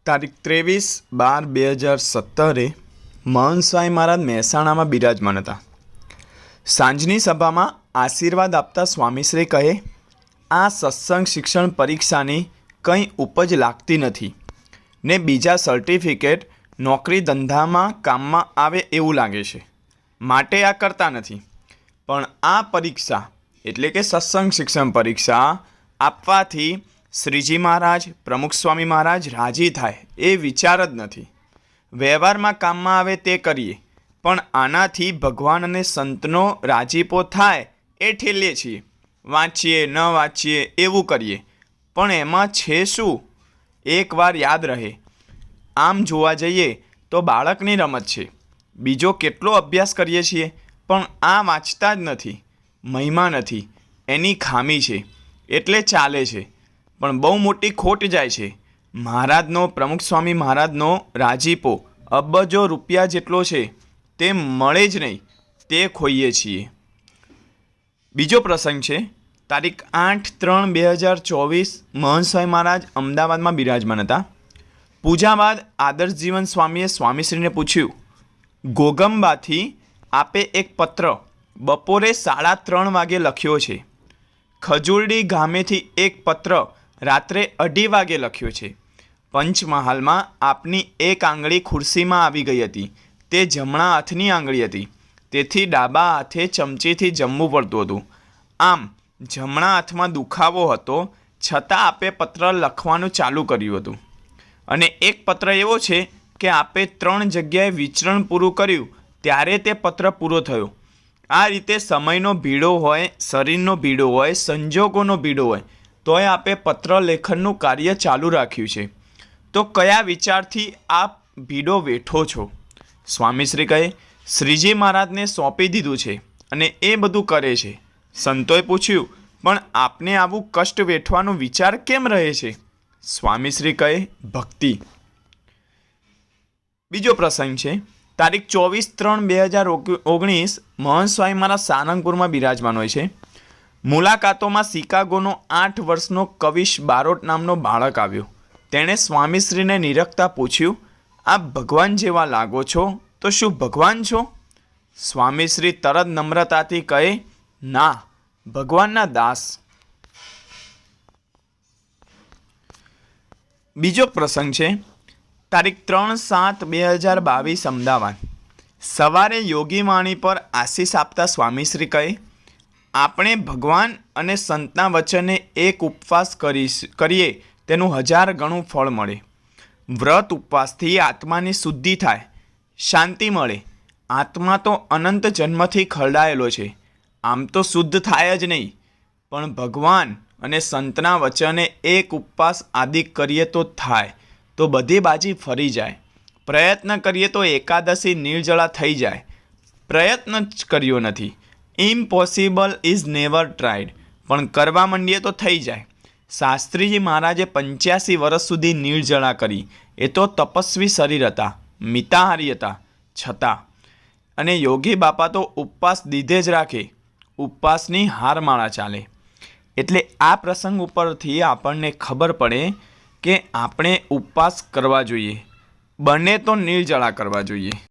તારીખ 23/12/2017 મહંત સ્વામી મહારાજ મહેસાણામાં બિરાજમાન હતા। સાંજની સભામાં આશીર્વાદ આપતા સ્વામીશ્રી કહે, આ સત્સંગ શિક્ષણ પરીક્ષાની કંઈ ઉપજ લાગતી નથી ને બીજા સર્ટિફિકેટ નોકરી ધંધામાં કામમાં આવે એવું લાગે છે, માટે આ કરતા નથી। પણ આ પરીક્ષા એટલે કે સત્સંગ શિક્ષણ પરીક્ષા આપવાથી શ્રીજી મહારાજ, પ્રમુખ સ્વામી મહારાજ રાજી થાય એ વિચાર જ નથી। વ્યવહારમાં કામમાં આવે તે કરીએ, પણ આનાથી ભગવાન અને સંતનો રાજીપો થાય એ ઠેલીએ છીએ। વાંચીએ ન વાંચીએ એવું કરીએ, પણ એમાં છે શું એકવાર યાદ રહે। આમ જોવા જઈએ તો બાળકની રમત છે। બીજો કેટલો અભ્યાસ કરીએ છીએ, પણ આ વાંચતા જ નથી। મહિમા નથી, એની ખામી છે એટલે ચાલે છે, પણ બહુ મોટી ખોટ જાય છે। મહારાજનો, પ્રમુખ સ્વામી મહારાજનો રાજીપો અબજો રૂપિયા જેટલો છે તે મળે જ નહીં, તે ખોઈએ છીએ। બીજો પ્રસંગ છે તારીખ 8/3/2024 મહંત સ્વામી મહારાજ અમદાવાદમાં બિરાજમાન હતા। પૂજા બાદ આદર્શ જીવન સ્વામીએ સ્વામીશ્રીને પૂછ્યું, ગોગંબાથી આપે એક પત્ર બપોરે 3:30 વાગે લખ્યો છે। ખજૂરડી ગામેથી એક પત્ર રાત્રે 2:30 વાગે લખ્યો છે। પંચમહાલમાં આપની એક આંગળી ખુરશીમાં આવી ગઈ હતી, તે જમણા હાથની આંગળી હતી, તેથી ડાબા હાથે ચમચીથી જમવું પડતું હતું। આમ જમણા હાથમાં દુખાવો હતો, છતાં આપે પત્ર લખવાનું ચાલુ કર્યું હતું। અને એક પત્ર એવો છે કે આપે 3 જગ્યાએ વિચરણ પૂરું કર્યું ત્યારે તે પત્ર પૂરો થયો। આ રીતે સમયનો ભીડો હોય, શરીરનો ભીડો હોય, સંજોગોનો ભીડો હોય, તોય આપે પત્ર લેખનનું કાર્ય ચાલુ રાખ્યું છે। તો કયા વિચારથી આપ ભીડો વેઠો છો? સ્વામીશ્રી કહે, શ્રીજી મહારાજને સોંપી દીધું છે અને એ બધું કરે છે। સંતોએ પૂછ્યું, પણ આપને આવું કષ્ટ વેઠવાનો વિચાર કેમ રહે છે? સ્વામીશ્રી કહે, ભક્તિ। બીજો પ્રસંગ છે તારીખ 24/3/2019 મહંત સ્વામી મહારાજ સારંગપુરમાં બિરાજમાન હોય છે। મુલાકાતોમાં શિકાગોનો 8 વર્ષનો કવિશ બારોટ નામનો બાળક આવ્યો। તેણે સ્વામીશ્રીને નિરખતા પૂછ્યું, આપ ભગવાન જેવા લાગો છો, તો શું ભગવાન છો? સ્વામીશ્રી તરત નમ્રતાથી કહે, ના, ભગવાનના દાસ। બીજો પ્રસંગ છે તારીખ 3/7/2022 અમદાવાદ। સવારે યોગી વાણી પર આશીષ આપતા સ્વામીશ્રી કહે, આપણે ભગવાન અને સંતના વચને એક ઉપવાસ કરીએ તેનું 1000 ગણું ફળ મળે। વ્રત ઉપવાસથી આત્માની શુદ્ધિ થાય, શાંતિ મળે। આત્મા તો અનંત જન્મથી ખરડાયેલો છે, આમ તો શુદ્ધ થાય જ નહીં, પણ ભગવાન અને સંતના વચને એક ઉપવાસ આદિ કરીએ તો થાય, તો બધી બાજી ફરી જાય। પ્રયત્ન કરીએ તો એકાદશી નિર્જળા થઈ જાય। પ્રયત્ન જ કર્યો નથી, ઇમ્પોસિબલ ઇઝ નેવર ટ્રાઇડ, પણ કરવા માંડીએ તો થઈ જાય। શાસ્ત્રીજી મહારાજે 85 વર્ષ સુધી નિર્જળા કરી, એ તો તપસ્વી શરીર હતા, મિતાહારી હતા છતાં। અને યોગી બાપા તો ઉપવાસ દીધે જ રાખે, ઉપવાસની હારમાળા ચાલે। એટલે આ પ્રસંગ ઉપરથી આપણને ખબર પડે કે આપણે ઉપવાસ કરવા જોઈએ, બને તો નિર્જળા કરવા જોઈએ।